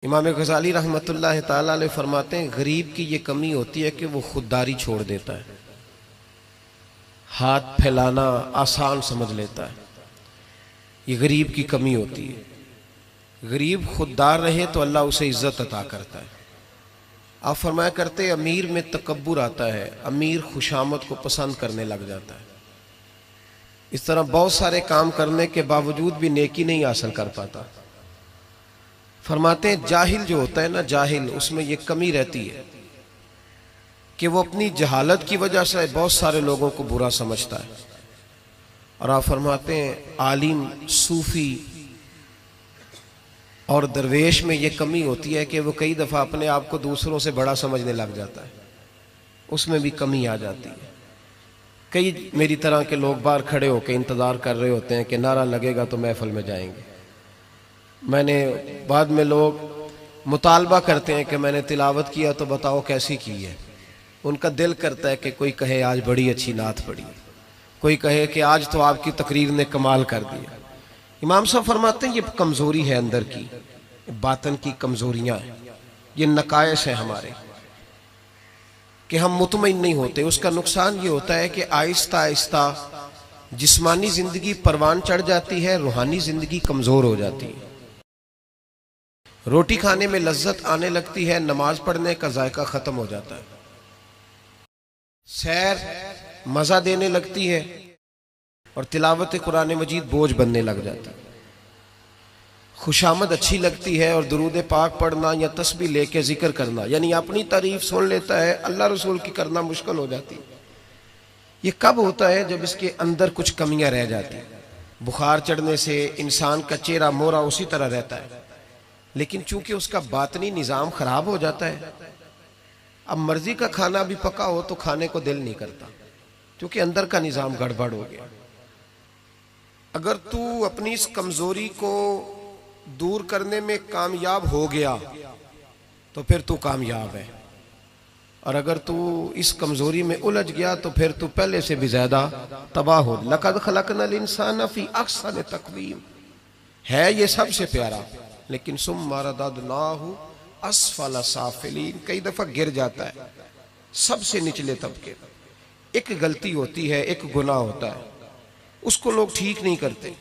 इमाम गज़ाली रहमतुल्लाह ताला अलैह फरमाते हैं, गरीब की ये कमी होती है कि वो खुददारी छोड़ देता है, हाथ फैलाना आसान समझ लेता है। ये गरीब की कमी होती है। गरीब खुददार रहे तो अल्लाह उसे इज्जत अता करता है। आप फरमाया करते अमीर में तकब्बुर आता है, अमीर खुशामद को पसंद करने लग जाता है। इस तरह बहुत सारे काम करने के बावजूद भी नेकी नहीं हासिल कर पाता। फरमाते हैं जाहिल जो होता है ना, जाहिल, उसमें ये कमी रहती है कि वो अपनी जहालत की वजह से बहुत सारे लोगों को बुरा समझता है। और आप फरमाते हैं आलिम, सूफी और दरवेश में ये कमी होती है कि वो कई दफ़ा अपने आप को दूसरों से बड़ा समझने लग जाता है, उसमें भी कमी आ जाती है। कई मेरी तरह के लोग बाहर खड़े होकर इंतज़ार कर रहे होते हैं कि नारा लगेगा तो महफिल में जाएंगे। मैंने बाद में लोग मुतालबा करते हैं कि मैंने तिलावत किया तो बताओ कैसी की है। उनका दिल करता है कि कोई कहे आज बड़ी अच्छी नात पढ़ी, कोई कहे कि आज तो आपकी तकरीर ने कमाल कर दिया। इमाम साहब फरमाते हैं ये कमज़ोरी है अंदर की, बातन की कमज़ोरियाँ हैं, ये नकायश हैं हमारे कि हम मुतमईन नहीं होते। उसका नुकसान ये होता है कि आहिस्ता आहिस्ता जिस्मानी ज़िंदगी परवान चढ़ जाती है, रूहानी ज़िंदगी कमज़ोर हो जाती है। रोटी खाने में लज्जत आने लगती है, नमाज पढ़ने का जायका ख़त्म हो जाता है। सैर मज़ा देने लगती है और तिलावत कुरान मजीद बोझ बनने लग जाता है। खुशामद अच्छी लगती है और दुरूद पाक पढ़ना या तस्बीह लेके जिक्र करना, यानी अपनी तारीफ सुन लेता है, अल्लाह रसूल की करना मुश्किल हो जाती है। ये कब होता है? जब इसके अंदर कुछ कमियां रह जाती हैं। बुखार चढ़ने से इंसान का चेहरा मोहरा उसी तरह रहता है, लेकिन चूंकि उसका बातनी निज़ाम खराब हो जाता है, अब मर्जी का खाना भी पका हो तो खाने को दिल नहीं करता, क्योंकि अंदर का निज़ाम गड़बड़ हो गया। अगर तू अपनी इस कमजोरी को दूर करने में कामयाब हो गया तो फिर तू कामयाब है, और अगर तू इस कमजोरी में उलझ गया तो फिर तू पहले से भी ज्यादा तबाह हो। लक़द ख़लक़नल इंसान फ़ी अहसन तक़वीम है ये सबसे प्यारा, लेकिन सुम्मा रददनाहु अस्फ़ल साफ़िलीन, कई दफा गिर जाता है सबसे निचले तबके। एक गलती होती है, एक गुनाह होता है, उसको लोग ठीक नहीं करते,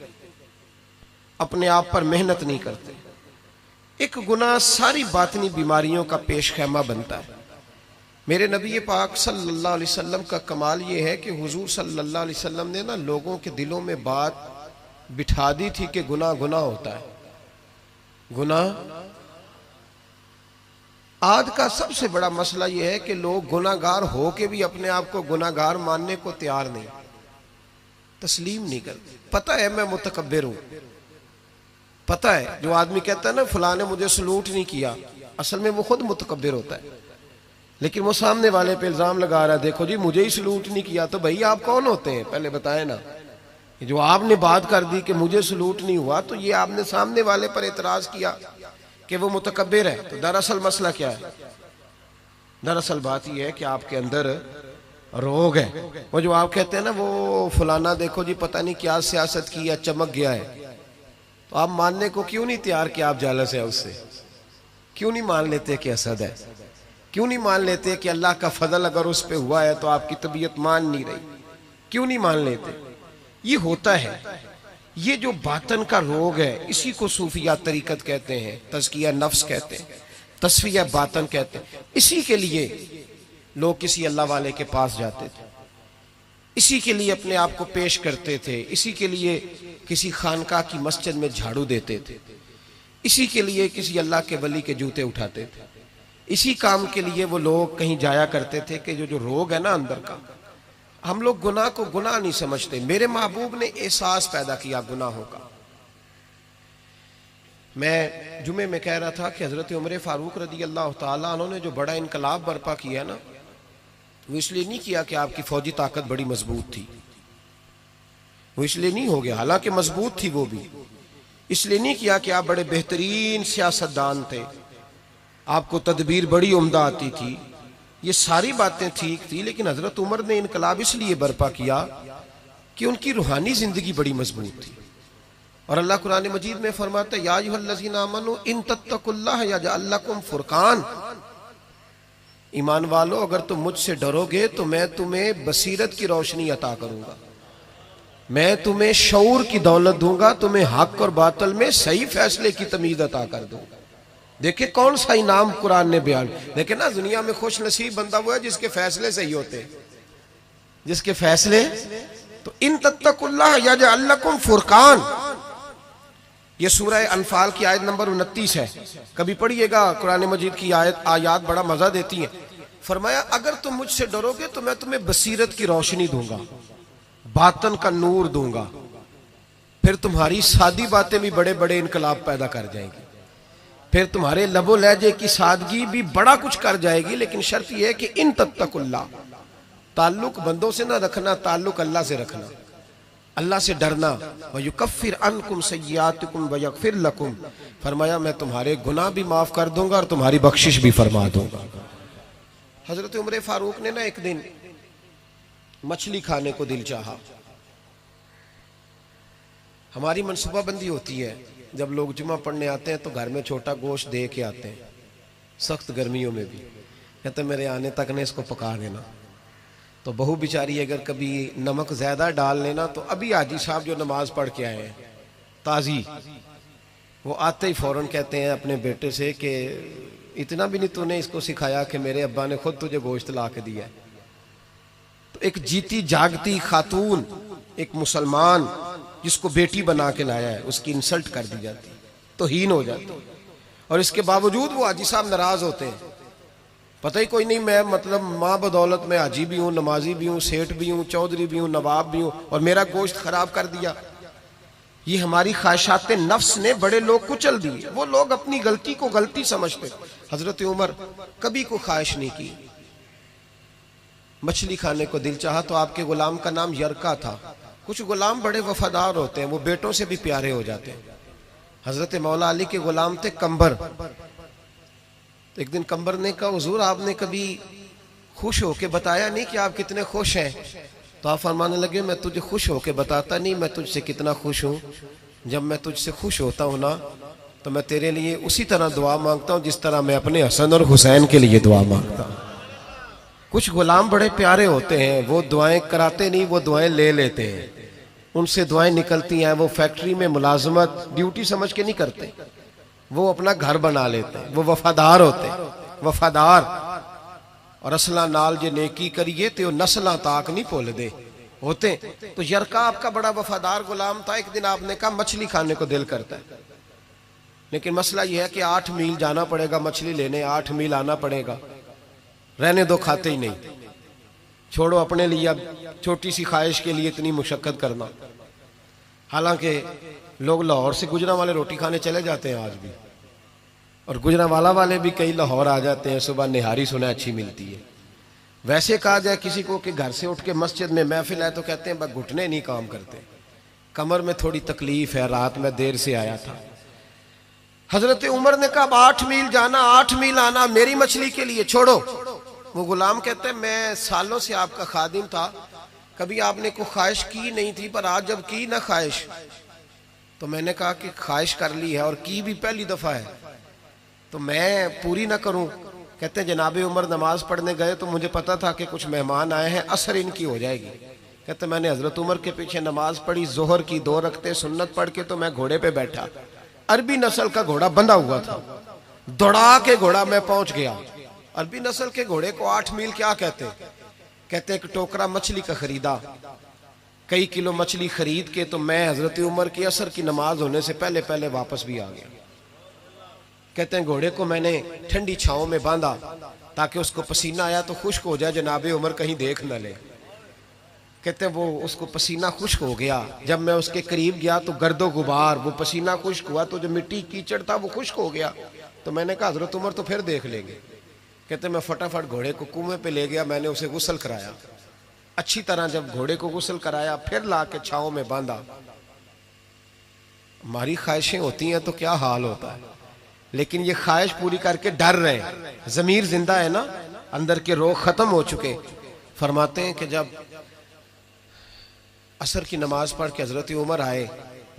अपने आप पर मेहनत नहीं करते। एक गुनाह सारी बातनी बीमारियों का पेश खैमा बनता है। मेरे नबी पाक सल्लल्लाहु अलैहि वसल्लम का कमाल ये है कि हुजूर सल्लल्लाहु अलैहि वसल्लम ने ना लोगों के दिलों में बात बिठा दी थी कि गुनाह गुनाह होता है। गुनाह आज का सबसे बड़ा मसला यह है कि लोग गुनाहगार हो के भी अपने आप को गुनाहगार मानने को तैयार नहीं, तस्लीम नहीं करते। पता है मैं मुतकब्बिर हूं, पता है जो आदमी कहता है ना फलां ने मुझे सलूट नहीं किया, असल में वो खुद मुतकब्बिर होता है, लेकिन वो सामने वाले पे इल्जाम लगा रहा है, देखो जी मुझे ही सलूट नहीं किया। तो भाई आप कौन होते हैं पहले बताए ना। जो आपने बात कर दी कि मुझे सलूट नहीं हुआ, तो ये आपने सामने वाले पर एतराज किया कि वो मुतकब्बिर है। तो दरअसल मसला क्या है? दरअसल बात यह है कि आपके अंदर रोग है। वो जो आप कहते हैं ना वो फलाना देखो जी पता नहीं क्या सियासत की या चमक गया है, तो आप मानने को क्यों नहीं तैयार कि आप जालस है उससे? क्यों नहीं मान लेते कि असद है? क्यों नहीं मान लेते कि अल्लाह का फजल अगर उस पर हुआ है तो आपकी तबीयत मान नहीं रही? क्यों नहीं मान लेते? ये होता है, ये जो बातन का रोग है, इसी को सूफिया तरीकत कहते हैं, तज़किया नफ्स कहते हैं, तस्फिया बातन कहते हैं। इसी के लिए लोग किसी अल्लाह वाले के पास जाते थे, इसी के लिए अपने आप को पेश करते थे, इसी के लिए किसी खानका की मस्जिद में झाड़ू देते थे, इसी के लिए किसी अल्लाह के वली के जूते उठाते थे। इसी काम के लिए वो लोग कहीं जाया करते थे कि जो रोग है ना अंदर का, हम लोग गुनाह को गुनाह नहीं समझते। मेरे महबूब ने एहसास पैदा किया गुनाहों का। मैं जुमे में कह रहा था कि हजरत उमर फारूक रदी अल्लाह ताला अन्हु ने जो बड़ा इनकलाब बर्पा किया ना, वो इसलिए नहीं किया कि आपकी फौजी ताकत बड़ी मजबूत थी, वो इसलिए नहीं हो गया, हालांकि मजबूत थी वो भी। इसलिए नहीं किया कि आप बड़े बेहतरीन सियासतदान थे, आपको तदबीर बड़ी उम्दा आती थी, ये सारी बातें ठीक थी, लेकिन हजरत उमर ने इनकलाब इसलिए बर्पा किया कि उनकी रूहानी जिंदगी बड़ी मजबूत थी। और अल्लाह कुरान मजीद में फरमाता है या अय्युहल्लज़ीना आमनू इन तत्तकुल्लाह यजअल लकुम फुरकान, ईमान वालो अगर तुम मुझसे डरोगे तो मैं तुम्हें बसीरत की रोशनी अता करूंगा, मैं तुम्हें शऊर की दौलत दूंगा, तुम्हें हक और बातिल में सही फैसले की तमीज अता कर दूंगा। देखे कौन सा इनाम कुरान ने बयान। देखे ना, दुनिया में खुश नसीब बंदा वो है जिसके फैसले सही होते हैं, जिसके फैसले। तो इन तत्तकुल्लाह यजअल लकुम फुरकान, ये सूरह अनफाल की आयत नंबर 29 है। कभी पढ़िएगा, कुरान मजीद की आयत बड़ा मजा देती है। फरमाया अगर तुम मुझसे डरोगे तो मैं तुम्हें बसीरत की रोशनी दूंगा, बातन का नूर दूंगा, फिर तुम्हारी सादी बातें भी बड़े बड़े इनकलाब पैदा कर जाएंगी, फिर तुम्हारे लबो लहजे की सादगी भी बड़ा कुछ कर जाएगी। लेकिन शर्त यह है कि इन तत्तकुल्लाह, ताल्लुक बंदों से ना रखना, ताल्लुक अल्लाह से रखना, अल्लाह से डरना। व युकफ्फिर अन्कुम सय्यातिकुम व यगफिर लकुम, फरमाया मैं तुम्हारे गुनाह भी माफ कर दूंगा और तुम्हारी बख्शिश भी फरमा दूंगा। हजरत उमर फारूक ने ना एक दिन मछली खाने को दिल चाहा। हमारी मनसूबाबंदी होती है, जब लोग जुमा पढ़ने आते हैं तो घर में छोटा गोश्त दे के आते हैं, सख्त गर्मियों में भी, कहते मेरे आने तक ने इसको पका देना। तो बहू बेचारी अगर कभी नमक ज्यादा डाल लेना तो अभी हाजी साहब जो नमाज पढ़ के आए हैं ताजी, वो आते ही फौरन कहते हैं अपने बेटे से कि इतना भी नहीं तूने इसको सिखाया कि मेरे अब्बा ने खुद तुझे गोश्त ला के दिया है। तो एक जीती जागती खातून, एक मुसलमान जिसको बेटी बना के लाया है, उसकी इंसल्ट कर दी जाती, तो हीन हो जाती, और इसके बावजूद वो हाजी साहब नाराज होते हैं। पता ही कोई नहीं, मैं मतलब माँ बदौलत में हाजी भी हूँ, नमाजी भी हूँ, सेठ भी हूँ, चौधरी भी हूँ, नवाब भी हूँ, और मेरा गोश्त खराब कर दिया। ये हमारी ख्वाहिशात नफ्स ने बड़े लोग कुचल दिए। वो लोग अपनी गलती को गलती समझते। हजरत उमर कभी को ख्वाहिश नहीं की, मछली खाने को दिल चाहा तो आपके गुलाम का नाम यरका था। कुछ गुलाम बड़े वफादार होते हैं, वो बेटों से भी प्यारे हो जाते हैं। हजरत मौला अली के गुलाम थे कंबर। तो एक दिन कंबर ने कहा हुजूर आपने कभी खुश होके बताया नहीं कि आप कितने खुश हैं। तो आप फरमाने लगे मैं तुझे खुश होके बताता नहीं मैं तुझसे कितना खुश हूँ। जब मैं तुझसे खुश होता हूँ ना तो मैं तेरे लिए उसी तरह दुआ मांगता हूँ जिस तरह मैं अपने हसन और हुसैन के लिए दुआ मांगता हूँ। कुछ गुलाम बड़े प्यारे होते हैं, वो दुआएं कराते नहीं, वो दुआएं ले लेते हैं, उनसे दुआएं निकलती हैं। वो फैक्ट्री में मुलाजमत ड्यूटी समझ के नहीं करते, वो अपना घर बना लेते हैं। वो वफादार होते हैं, वफादार। और असला नाल जे नेकी करिए तो नस्ला ताक नहीं भूल दे होते। तो यरका आपका बड़ा वफादार गुलाम था। एक दिन आपने कहा मछली खाने को दिल करता है, लेकिन मसला यह है कि 8 मील जाना पड़ेगा मछली लेने, 8 मील आना पड़ेगा। रहने दो, खाते ही नहीं, छोड़ो अपने लिए अब छोटी सी ख्वाहिश के लिए इतनी मुशक्कत करना। हालांकि लोग लाहौर से गुजरांवाला रोटी खाने चले जाते हैं आज भी, और गुजरांवाला वाले भी कई लाहौर आ जाते हैं, सुबह निहारी सुना अच्छी मिलती है। वैसे कहा जाए किसी को कि घर से उठ के मस्जिद में महफिल है तो कहते हैं बस घुटने नहीं काम करते, कमर में थोड़ी तकलीफ है, रात में देर से आया था। हजरत उमर ने कहा 8 मील जाना 8 मील आना मेरी मछली के लिए, छोड़ो। वो गुलाम कहते हैं मैं सालों से आपका खादिम था, कभी आपने कोई ख्वाहिश की नहीं थी, पर आज जब की ना ख्वाहिश तो मैंने कहा कि ख्वाहिश कर ली है और की भी पहली दफा है तो मैं पूरी ना करूं। कहते हैं जनाबे उमर नमाज पढ़ने गए तो मुझे पता था कि कुछ मेहमान आए हैं, असर इनकी हो जाएगी। कहते मैंने हजरत उमर के पीछे नमाज पढ़ी, जोहर की 2 रकते सुन्नत पढ़ के तो मैं घोड़े पे बैठा, अरबी नस्ल का घोड़ा बंधा हुआ था, दौड़ा के घोड़ा मैं पहुंच गया। अरबी नस्ल के घोड़े को 8 मील क्या कहते? कहते एक टोकरा मछली का खरीदा, कई किलो मछली खरीद के तो मैं हजरत उमर की असर की नमाज होने से पहले पहले वापस भी आ गया। कहते हैं घोड़े को मैंने ठंडी छांव में बांधा ताकि उसको पसीना आया तो खुश्क हो जाए, जनाबे उमर कहीं देख न ले। कहते हैं वो उसको पसीना खुश्क हो गया, जब मैं उसके करीब गया तो गर्दो गुबार, वो पसीना खुश्क हुआ तो जो मिट्टी कीचड़ था वो खुश्क हो गया। तो मैंने कहा हजरत उमर तो फिर देख लेंगे। कहते मैं फटाफट घोड़े को कुएं पे ले गया, मैंने उसे गुस्ल कराया अच्छी तरह। जब घोड़े को गुस्ल कराया फिर ला के छांव में बांधा। हमारी ख्वाहिशें होती हैं तो क्या हाल होता है, लेकिन ये ख्वाहिश पूरी करके डर रहे, जमीर जिंदा है ना, अंदर के रोग खत्म हो चुके। फरमाते हैं कि जब असर की नमाज पढ़ के हजरत उमर आए,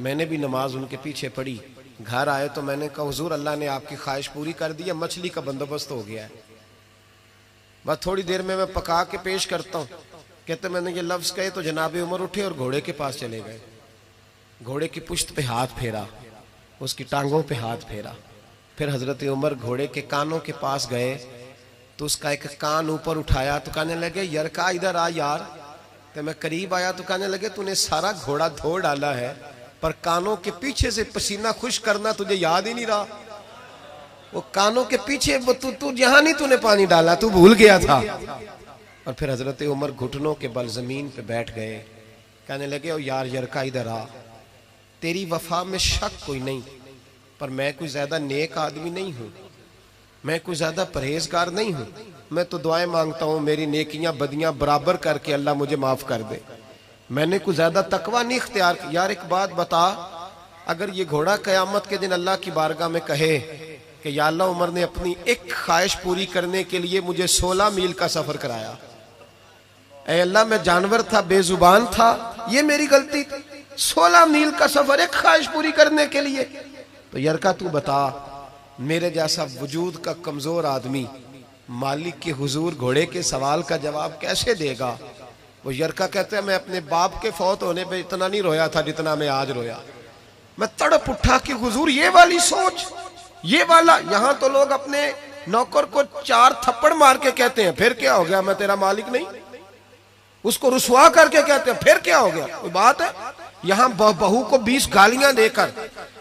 मैंने भी नमाज उनके पीछे पढ़ी। घर आए तो मैंने कहा हुजूर अल्लाह ने आपकी ख्वाहिश पूरी कर दी है, मछली का बंदोबस्त हो गया है, बस थोड़ी देर में मैं पका के पेश करता हूँ। कहते मैंने ये लफ्ज कहे तो जनाब उमर उठे और घोड़े के पास चले गए। घोड़े की पुश्त पे हाथ फेरा, उसकी टांगों पे हाथ फेरा। फिर हजरत उमर घोड़े के कानों के पास गए तो उसका एक कान ऊपर उठाया तो कहने लगे यरका इधर आ यार। तो मैं करीब आया तो कहने लगे तूने सारा घोड़ा धो डाला है पर कानों के पीछे से पसीना खुश करना तुझे याद ही नहीं रहा। वो कानों के पीछे वो तू यहां नहीं तूने पानी डाला, तू भूल गया था। और फिर हजरत उमर घुटनों के बल जमीन पे बैठ गए। कहने लगे ओ यार यरका इधर आ, तेरी वफा में शक कोई नहीं पर मैं कोई ज्यादा नेक आदमी नहीं हूं, मैं कोई ज्यादा परहेजगार नहीं हूं। मैं तो दुआएं मांगता हूं मेरी नेकियां बदियां बराबर करके अल्लाह मुझे माफ कर दे। मैंने कोई ज्यादा तकवा नहीं इख्तियार किया। यार एक बात बता, अगर ये घोड़ा कयामत के दिन अल्लाह की बारगाह में कहे कि या अल्लाह उमर ने अपनी एक ख्वाहिश पूरी करने के लिए मुझे 16 मील का सफर कराया, ऐ अल्लाह मैं जानवर था, बेजुबान था, ये मेरी गलती थी, 16 मील का सफर एक ख्वाहिश पूरी करने के लिए। तो यरका तू बता मेरे जैसा वजूद का कमजोर आदमी मालिक के हुजूर घोड़े के सवाल का जवाब कैसे देगा। वो यरका कहते हैं मैं अपने बाप के फौत होने पे इतना नहीं रोया था जितना मैं आज रोया। मैं तड़प उठा कि हुजूर ये वाली सोच, ये वाला। यहां तो लोग अपने नौकर को 4 थप्पड़ मार के कहते हैं फिर क्या हो गया, मैं तेरा मालिक नहीं। उसको रुसवा करके कहते हैं फिर क्या हो गया, कोई बात है। यहां बहू को 20 गालियां देकर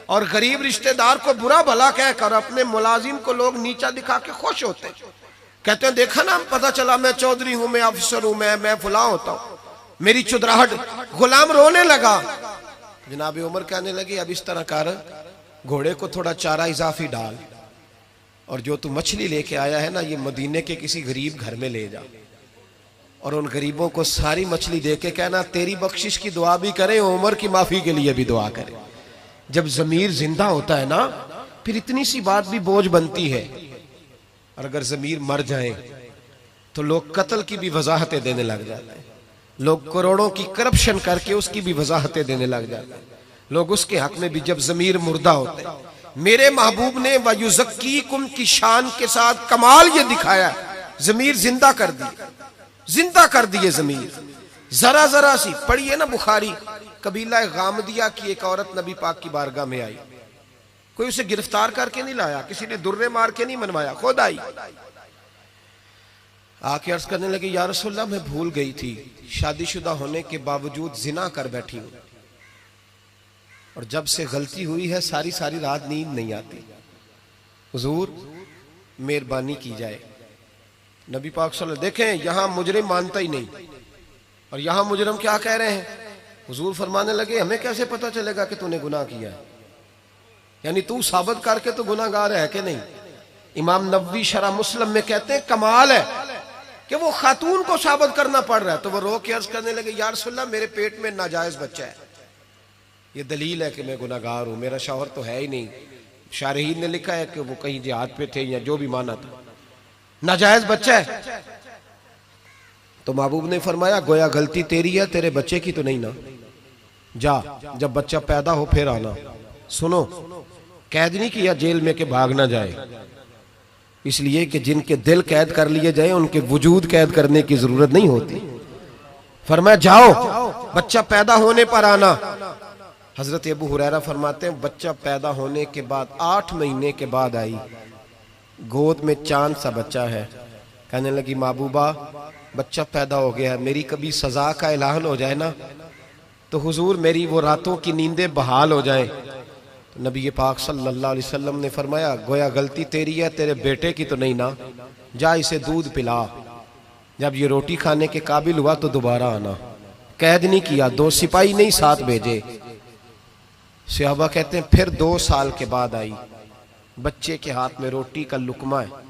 और गरीब रिश्तेदार को बुरा भला कहकर अपने मुलाजिम को लोग नीचा दिखा के खुश होते हैं। कहते हैं देखा ना, पता चला मैं चौधरी हूं, मैं अफसर हूं, मैं फुला होता हूं, मेरी चुदराहट। गुलाम रोने लगा। जनाब उमर कहने लगे अब इस तरह कर, घोड़े को थोड़ा चारा इजाफी डाल और जो तू मछली लेके आया है ना ये मदीने के किसी गरीब घर में ले जा और उन गरीबों को सारी मछली दे के कहना तेरी बख्शिश की दुआ भी करें, उमर की माफी के लिए भी दुआ करें। जब जमीर जिंदा होता है ना फिर इतनी सी बात भी बोझ बनती है, और अगर जमीर मर जाए तो लोग कत्ल की भी वजाहतें देने लग जाते हैं, लोग करोड़ों की करप्शन करके उसकी भी वजाहतें देने लग जाते हैं, लोग उसके हक में भी जब जमीर मुर्दा होते हैं। मेरे महबूब ने वयुज़क्कीकुम की शान के साथ कमाल ये दिखाया, जमीर जिंदा कर दी, जिंदा कर दिए जमीर। जरा जरा सी पढ़िए ना बुखारी, कबीला गामदिया की एक औरत नबी पाक की बारगाह में आई, कोई उसे गिरफ्तार करके नहीं लाया, किसी ने दुर्रे मार के नहीं मनवाया, खुद आई। आके अर्ज करने लगी या रसूलल्लाह मैं भूल गई थी, शादीशुदा होने के बावजूद जिना कर बैठी हूं और जब से गलती हुई है सारी सारी रात नींद नहीं आती, हुजूर मेहरबानी की जाए। नबी पाक सल्लल्लाहु अलैहि वसल्लम देखें यहां मुजरिम मानता ही नहीं और यहां मुजरिम क्या कह रहे हैं। हुजूर फरमाने लगे हमें कैसे पता चलेगा कि तूने गुनाह किया है, यानी तू साबित करके तो गुनाहगार है कि नहीं। इमाम नबवी शरह मुस्लिम में कहते हैं कमाल है कि वो खातून को साबित करना पड़ रहा है। तो वो रो के अर्ज करने लगे या रसूलल्लाह मेरे पेट में नाजायज बच्चा है, ये दलील है कि मैं गुनाहगार हूं, मेरा शौहर तो है ही नहीं। शारहीन ने लिखा है कि वो कहीं जिहाद पे थे या जो भी माना था, नाजायज बच्चा है। तो महबूब ने फरमाया गोया गलती तेरी है, तेरे बच्चे की तो नहीं ना, जा जब बच्चा पैदा हो फिर आना। सुनो कैद नहीं किया जेल में कि भाग ना जाए, इसलिए कि जिनके दिल कैद कर लिए जाए उनके वजूद कैद करने की जरूरत नहीं होती। फरमाया जाओ बच्चा पैदा होने पर आना। हजरत अबू हुरैरा फरमाते हैं बच्चा पैदा होने के बाद 8 महीने के बाद आई, गोद में चांद सा बच्चा है। कहने लगी महबूबा बच्चा पैदा हो गया है, मेरी कभी सजा का ऐलान हो जाए ना तो हुजूर मेरी वो रातों की नींदें बहाल हो जाए। तो नबी पाक सल्लल्लाहु अलैहि वसल्लम ने फरमाया गोया गलती तेरी है, तेरे बेटे की तो नहीं ना, जा इसे दूध पिला, जब ये रोटी खाने के काबिल हुआ तो दोबारा आना। कैद नहीं किया, 2 सिपाही नहीं साथ भेजे। सहाबा कहते हैं फिर 2 साल के बाद आई, बच्चे के हाथ में रोटी का लुकमा है।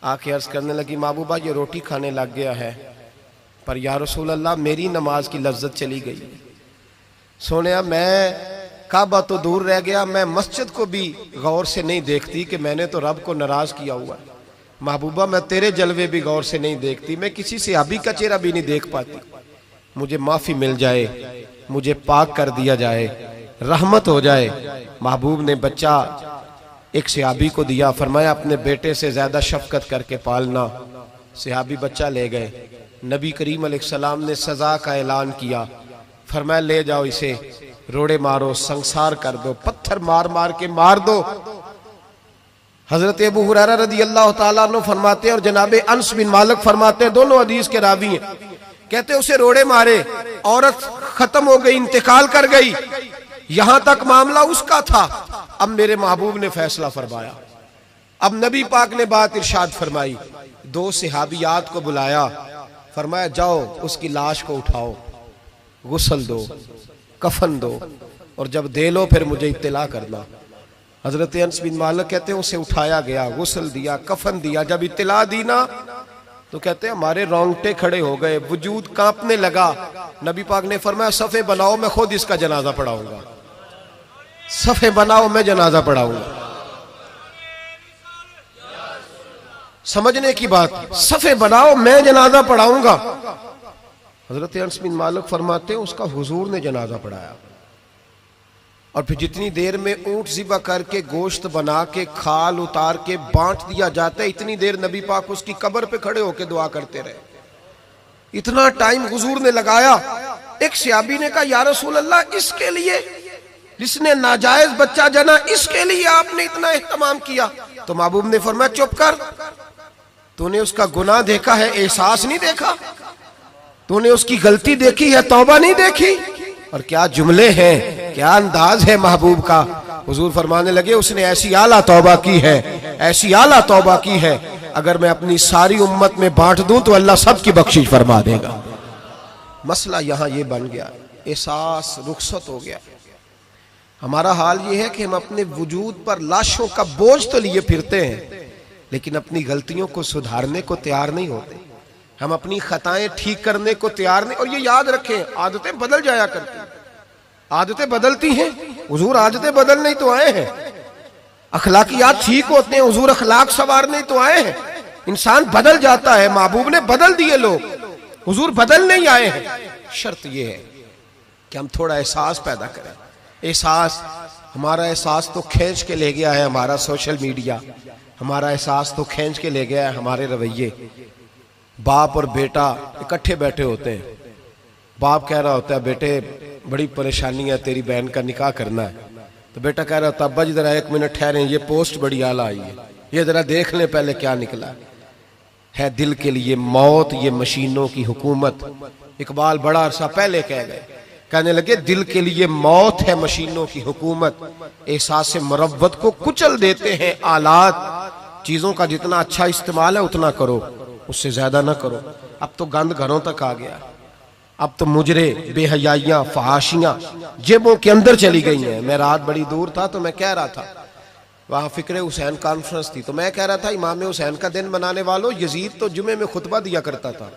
आके अर्ज करने लगी महबूबा ये रोटी खाने लग गया है पर या रसूल अल्लाह मेरी नमाज की लज्जत चली गई। सोनिया मैं काबा तो दूर रह गया, मैं मस्जिद को भी गौर से नहीं देखती कि मैंने तो रब को नाराज किया हुआ है। महबूबा मैं तेरे जलवे भी गौर से नहीं देखती, मैं किसी सहाबी का चेहरा भी नहीं देख पाती। मुझे माफी मिल जाए, मुझे पाक कर दिया जाए, रहमत हो जाए। महबूब ने बच्चा एक सहाबी को दिया, फरमाया अपने बेटे से ज्यादा शफकत करके पालना। सहाबी बच्चा ले गए। नबी करीम अलैहिस्सलाम ने सजा का ऐलान किया, फरमाया ले जाओ इसे, रोड़े मारो, संसार कर दो, पत्थर मार मार के मार दो। हजरत अबू हुरैरा रदी अल्लाह ताला अन्हु फरमाते हैं और जनाबे अनस बिन मालिक फरमाते हैं, दोनों हदीस के रावी हैं, कहते उसे रोड़े मारे, औरत खत्म हो गई, इंतकाल कर गई, यहां तक मामला उसका था। अब मेरे महबूब ने फैसला फरमाया। अब नबी पाक ने बात इरशाद फरमाई, दो सहाबियात को बुलाया, फरमाया जाओ उसकी लाश को उठाओ, गुस्ल दो, कफन दो, और जब दे लो फिर मुझे इत्तला करना। हजरत अनस बिन मालिक कहते हैं उसे उठाया गया, गुस्ल दिया, कफन दिया, जब इत्तला दी ना तो कहते हैं हमारे रोंगटे खड़े हो गए, वजूद कांपने लगा। नबी पाक ने फरमाया सफ़े बनाओ, मैं खुद इसका जनाजा पढ़ाऊंगा, सफ़े बनाओ, मैं जनाजा पढ़ाऊंगा। समझने की बात, सफ़े बनाओ, मैं जनाजा पढ़ाऊंगा। हजरत अनस बिन मालिक फरमाते हैं उसका हुजूर ने जनाजा पढ़ाया, और फिर जितनी देर में ऊंट ज़िबा करके गोश्त बना के खाल उतार के बांट दिया जाता है, इतनी देर नबी पाक उसकी कब्र पे खड़े होकर दुआ करते रहे। इतना टाइम हुजूर ने लगाया। एक सहाबी ने कहा या रसूल अल्लाह, इसके लिए जिसने नाजायज बच्चा जना, इसके लिए आपने इतना एहतमाम किया? तो महबूब ने फरमाया चुप कर, तूने उसका गुनाह देखा है, एहसास नहीं देखा? तूने उसकी गलती देखी है, तौबा नहीं देखी? और क्या जुमले हैं, क्या अंदाज है महबूब का। हुजूर फरमाने लगे उसने ऐसी आला तौबा की है, ऐसी आला तौबा की है, अगर मैं अपनी सारी उम्मत में बांट दूं तो अल्लाह सबकी बख्शिश फरमा देगा। मसला यहां ये बन गया, एहसास रुखसत हो गया। हमारा हाल ये है कि हम अपने वजूद पर लाशों का बोझ तो लिए फिरते हैं, लेकिन अपनी गलतियों को सुधारने को तैयार नहीं होते। हम अपनी खताएं ठीक करने को तैयार नहीं। और ये याद रखें, आदतें बदल जाया करती हैं, आदतें बदलती हैं। हुजूर आदतें बदलने ही तो आए हैं, अखलाकियात ठीक होते हैं, हुजूर अखलाक संवारने तो आए हैं। इंसान बदल जाता है, महबूब ने बदल दिए लोग, हुजूर बदल नहीं आए हैं। शर्त यह है कि हम थोड़ा एहसास पैदा करें। एहसास, हमारा एहसास तो खींच के ले गया है हमारा सोशल मीडिया, हमारा एहसास तो खींच के ले गया है हमारे रवैये। बाप और बेटा इकट्ठे बैठे होते हैं, बाप कह रहा होता है बेटे बड़ी परेशानी है, तेरी बहन का निकाह करना है। तो बेटा कह रहा होता है अब्बा जी जरा एक मिनट ठहरें, ये पोस्ट बड़ी आला आई है, ये जरा देख लें पहले क्या निकला है। दिल के लिए मौत ये मशीनों की हुकूमत। इकबाल बड़ा अरसा पहले कह गए, कहने लगे दिल के लिए मौत है मशीनों की हुकूमत, एहसास मुरव्वत को कुचल देते हैं आलात। चीजों का जितना अच्छा इस्तेमाल है उतना करो, उससे ज्यादा ना करो। अब तो गंद घरों तक आ गया, अब तो मुजरे, बेहयाइयां, फहाशियां जेबों के अंदर चली गई हैं। मैं रात बड़ी दूर था तो मैं कह रहा था, वहां फिक्रे हुसैन कॉन्फ्रेंस थी, तो मैं कह रहा था इमाम हुसैन का दिन मनाने वालों, यजीद तो जुमे में खुतबा दिया करता था,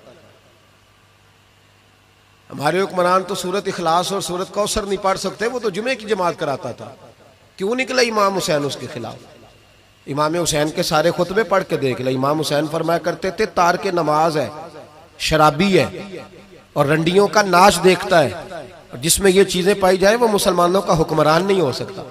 हमारे हुक्मरान तो सूरत इखलास और सूरत कौसर नहीं पढ़ सकते, वो तो जुमे की जमात कराता था। क्यों निकला इमाम हुसैन उसके खिलाफ? इमाम हुसैन के सारे खुतबे पढ़ के देख ले। इमाम हुसैन फरमाया करते थे तार के नमाज है, शराबी है और रंडियों का नाच देखता है, जिसमें ये चीजें पाई जाए वो मुसलमानों का हुक्मरान नहीं हो सकता।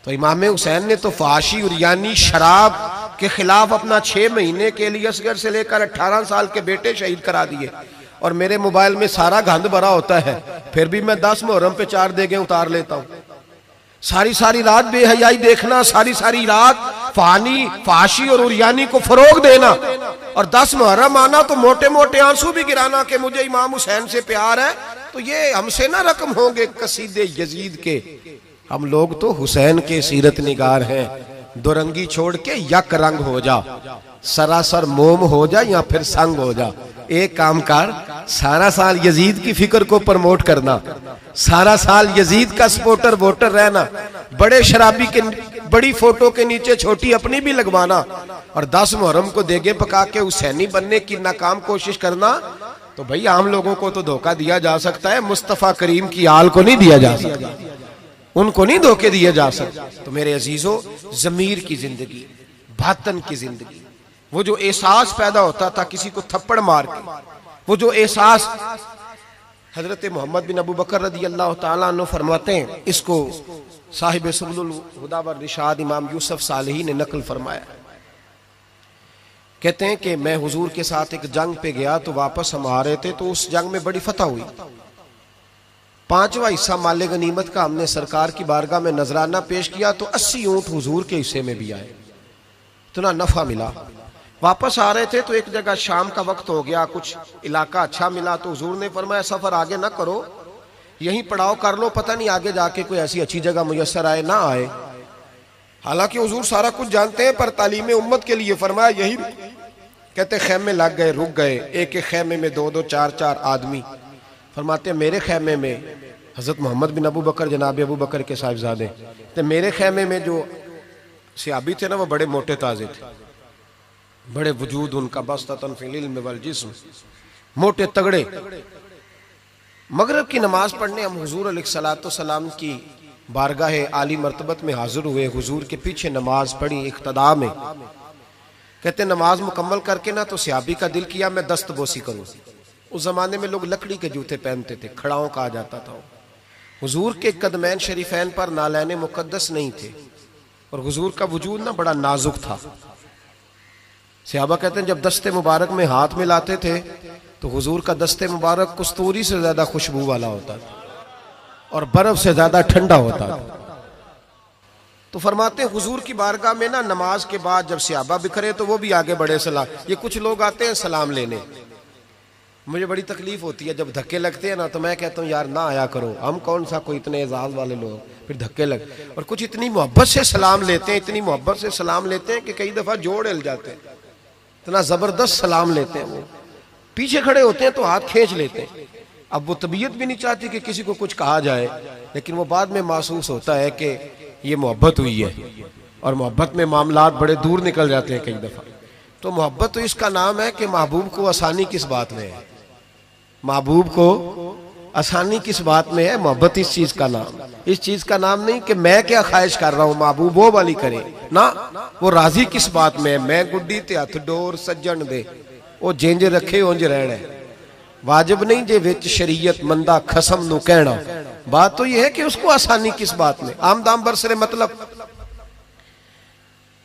तो इमाम हुसैन ने तो फाशी और यानी शराब के खिलाफ अपना 6 महीने के लिए असगर से लेकर 18 साल के बेटे शहीद करा दिए। और मेरे मोबाइल में सारा गंद भरा होता है, फिर भी मैं 10 मुहर्रम पे 4 देगे उतार लेता हूं। सारी सारी रात बेहयाई देखना, सारी सारी रात फानी, फाशी और उरियानी को फरोग देना, और 10 मुहर्रम आना तो मोटे मोटे आंसू भी गिराना कि मुझे इमाम हुसैन से प्यार है। तो ये हमसे ना रकम होंगे कसीदे यजीद के। हम लोग तो हुसैन के सीरत निगार हैं। दुरंगी छोड़ के यक रंग हो जा, सरासर मोम हो जा या फिर संग हो जा। एक काम कर, सारा साल यजीद की फिक्र को प्रमोट करना, सारा साल यजीद का सपोर्टर वोटर रहना, बड़े शराबी के बड़ी फोटो के नीचे छोटी अपनी भी लगवाना, और 10 मुहर्रम को देगे पका के हुसैनी बनने की नाकाम कोशिश करना। तो भाई आम लोगों को तो धोखा दिया जा सकता है, मुस्तफा करीम की आल को नहीं दिया जा सकता, उनको नहीं धोखे दिए जा सकते। तो मेरे अजीजों, जमीर की जिंदगी, बातन की जिंदगी, वो जो एहसास पैदा होता था किसी को थप्पड़ मार के, वो जो एहसास हजरत मोहम्मद बिन अबू बकर रदी अल्लाह ताला अन्हु फरमाते हैं, इसको साहिब सुबुल हुदा व रिशाद इमाम यूसुफ सालेही ने नकल फरमाया। कहते हैं कि मैं हुजूर के साथ एक जंग पे गया तो वापस हम आ रहे थे, तो उस जंग में बड़ी फतह हुई। 5वां हिस्सा माले गनीमत का हमने सरकार की बारगाह में नजराना पेश किया तो 80 ऊंट हुजूर के हिस्से में भी आए, इतना नफा मिला। वापस आ रहे थे तो एक जगह शाम का वक्त हो गया, कुछ इलाका अच्छा मिला तो हुजूर ने फरमाया सफर आगे ना करो, यहीं पड़ाव कर लो, पता नहीं आगे जाके कोई ऐसी अच्छी जगह मुयस्सर आए ना आए। हालांकि हुजूर सारा कुछ जानते हैं, पर तालीम उम्मत के लिए फरमाया यही। कहते खेमे लग गए, रुक गए, एक एक खेमे में 2-2 4-4 आदमी। फरमाते मेरे खेमे में हजरत मोहम्मद बिन अबू बकर जनाब अबू बकर के साहिबजादे, तो मेरे खेमे में जो सियाबी थे ना वो बड़े मोटे ताजे थे, बड़े वजूद उनका बस्ततन फिल इल्म वल जिस्म, मोटे तगड़े। मगरिब की नमाज पढ़ने हम हुजूर अलैहिस्सलातु सलाम की बारगाह आली मर्तबत में हाजिर हुए। हुजूर के पीछे नमाज पढ़ी इक्तदा में। कहते नमाज मुकम्मल करके ना तो सियाबी का दिल किया मैं दस्त बोसी करूं। उस जमाने में लोग लकड़ी के जूते पहनते थे, खड़ाओं कहा जाता था। हुजूर के कदमैन शरीफैन पर नालैन मुकद्दस नहीं थे और हुजूर का वजूद ना बड़ा नाजुक था। सहाबा कहते हैं जब दस्ते मुबारक में हाथ मिलाते थे तो हुजूर का दस्ते मुबारक कस्तूरी से ज्यादा खुशबू वाला होता था और बर्फ से ज्यादा ठंडा होता था। तो फरमाते हैं हुजूर की बारगाह में ना नमाज के बाद जब सहाबा बिखरे तो वो भी आगे बढ़े सलाम। ये कुछ लोग आते हैं सलाम लेने, मुझे बड़ी तकलीफ होती है जब धक्के लगते हैं ना, तो मैं कहता हूँ यार ना आया करो, हम कौन सा कोई इतने एजाज वाले लोग, फिर धक्के लग। और कुछ इतनी मोहब्बत से सलाम लेते हैं, इतनी मोहब्बत से सलाम लेते हैं कि कई दफा जोड़ हिल जाते हैं, इतना जबरदस्त सलाम लेते हैं। वो पीछे खड़े होते हैं तो हाथ खींच लेते हैं। अब वो तबीयत भी नहीं चाहती कि किसी को कुछ कहा जाए, लेकिन वो बाद में महसूस होता है कि ये मोहब्बत हुई है और मोहब्बत में मामलात बड़े दूर निकल जाते हैं कई दफा। तो मोहब्बत तो इसका नाम है कि महबूब को आसानी किस बात में है, महबूब को आसानी किस बात में है, मोहब्बत इस चीज का नाम। इस चीज का नाम नहीं कि मैं क्या ख्वाहिश कर रहा हूं, महबूब वो वाली करे ना, वो राजी किस बात में है। मैं गुड्डी ते हथ डोर सज्जन दे, वो जिंज रखे उंज रहना है। वाजिब नहीं जे विच शरीयत मंदा खसम नु कहना। बात तो यह है कि उसको आसानी किस बात में, आमदाम बरसरे मतलब।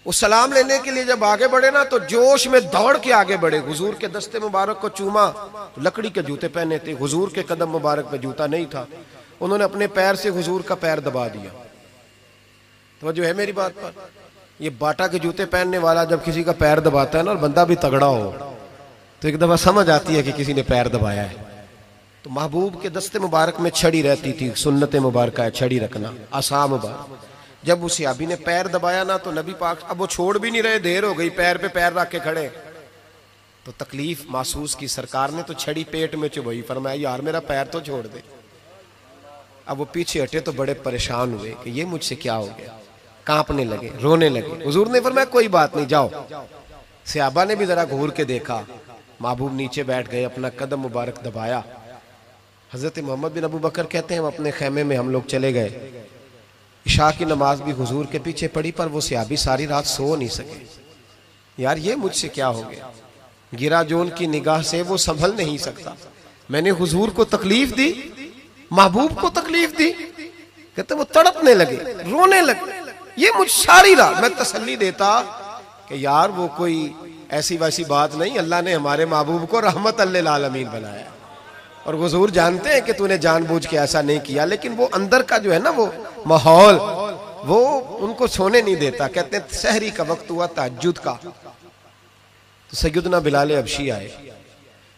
वो सलाम लेने के लिए जब आगे बढ़े ना तो जोश में दौड़ के आगे बढ़े। हुजूर के दस्ते मुबारक को चूमा, लकड़ी के जूते पहने थे, हुजूर के कदम मुबारक पे जूता नहीं था। उन्होंने अपने पैर से हुजूर का पैर दबा दिया। तो जो है मेरी बात पर, ये बाटा के जूते पहनने वाला जब किसी का पैर दबाता है ना और बंदा भी तगड़ा हो तो एक दफा समझ आती है कि किसी ने पैर दबाया है। तो महबूब के दस्ते मुबारक में छड़ी रहती थी, सुन्नत मुबारक है छड़ी रखना, आसा मुबारक। जब उस सहाबी ने पैर दबाया ना तो नबी पाक अब वो छोड़ भी नहीं रहे, देर हो गई, पैर पे पैर रख के खड़े। तो तकलीफ महसूस की सरकार ने, तो छड़ी पेट में चुभई, फरमाया यार मेरा पैर तो छोड़ दे। अब वो पीछे हटे तो बड़े परेशान हुए कि ये मुझसे क्या हो गया, कांपने लगे, रोने लगे। हुजूर ने फरमाया कोई बात नहीं जाओ। सहाबा ने भी जरा घूर के देखा, महबूब नीचे बैठ गए, अपना कदम मुबारक दबाया। हजरत मोहम्मद बिन अबू बकर कहते हैं अपने खेमे में हम लोग चले गए। इशा की नमाज भी हुजूर के पीछे पड़ी, पर वो सहाबी सारी रात सो नहीं सके। यार ये मुझसे क्या हो गया, गिरा जो उनकी निगाह से वो संभल नहीं सकता। मैंने हुजूर को तकलीफ दी, महबूब को तकलीफ दी। कहते वो तड़पने लगे, रोने लगे। ये मुझ सारी रात मैं तसल्ली देता कि यार वो कोई ऐसी वैसी बात नहीं, अल्लाह ने हमारे महबूब को रहमत लिल आलमीन बनाया और हुजूर जानते हैं कि तूने जानबूझ के ऐसा नहीं किया। लेकिन वो अंदर का जो है ना वो माहौल, वो उनको सोने नहीं देता। कहते हैं सहरी का वक्त हुआ तहज्जुद का, तो सैयदना बिलाल हबशी आए,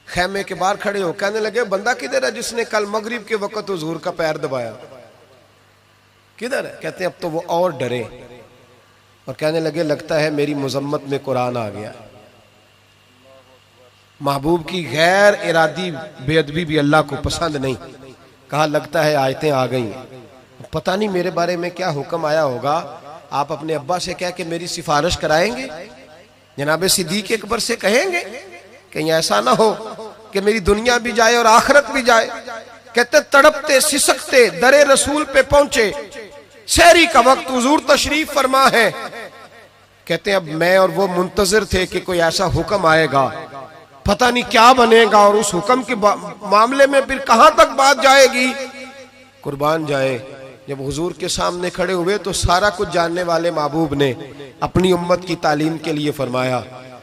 खेमे के बाहर खड़े हो, कहने लगे बंदा किधर है जिसने कल मगरिब के वक्त हुजूर का पैर दबाया, किधर है? कहते हैं अब तो वो और डरे और कहने लगे लगता है मेरी मुजम्मत में कुरान आ गया। महबूब की गैर इरादी बेअदबी भी अल्लाह को पसंद नहीं। कहा लगता है आयतें आ गई, पता नहीं मेरे बारे में क्या हुक्म आया होगा। आप अपने अब्बा से कह के मेरी सिफारिश कराएंगे, जनाब सिद्दीक अकबर से कहेंगे, कहीं ऐसा ना हो कि मेरी दुनिया भी जाए और आखिरत भी जाए। कहते तड़पते सिसकते दरे रसूल पे पहुंचे, सहरी का वक्त, हुजूर तशरीफ फरमा है। कहते अब मैं और वो मुंतजिर थे कि कोई ऐसा हुक्म आएगा पता नहीं क्या बनेगा और उस हुक्म के मामले में फिर कहां तक बात जाएगी। कुर्बान जाए, जब हुजूर के सामने खड़े हुए तो सारा कुछ जानने वाले महबूब ने अपनी उम्मत की तालीम के लिए फरमाया,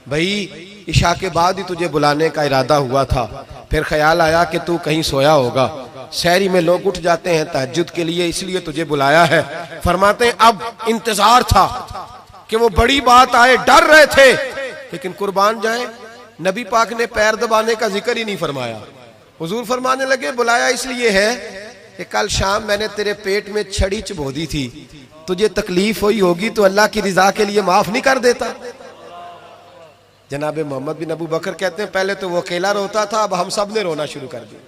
भाई इशा के बाद ही तुझे बुलाने का इरादा हुआ था, फिर ख्याल आया कि तू कहीं सोया होगा, शहरी में लोग उठ जाते हैं तहज्जुद के लिए, इसलिए तुझे बुलाया है। फरमाते हैं अब इंतजार था कि वो बड़ी बात आए, डर रहे थे, लेकिन कुर्बान जाए नबी पाक ने पैर दबाने का जिक्र ही नहीं फरमाया। हुजूर फरमाने लगे बुलाया इसलिए है कि कल शाम मैंने तेरे पेट में छड़ी चबो दी थी, तुझे तकलीफ हुई होगी तो अल्लाह की रिजा के लिए माफ नहीं कर देता। जनाब मोहम्मद बिन अबू बकर कहते हैं पहले तो वो अकेला रोता था, अब हम सब ने रोना शुरू कर दिया।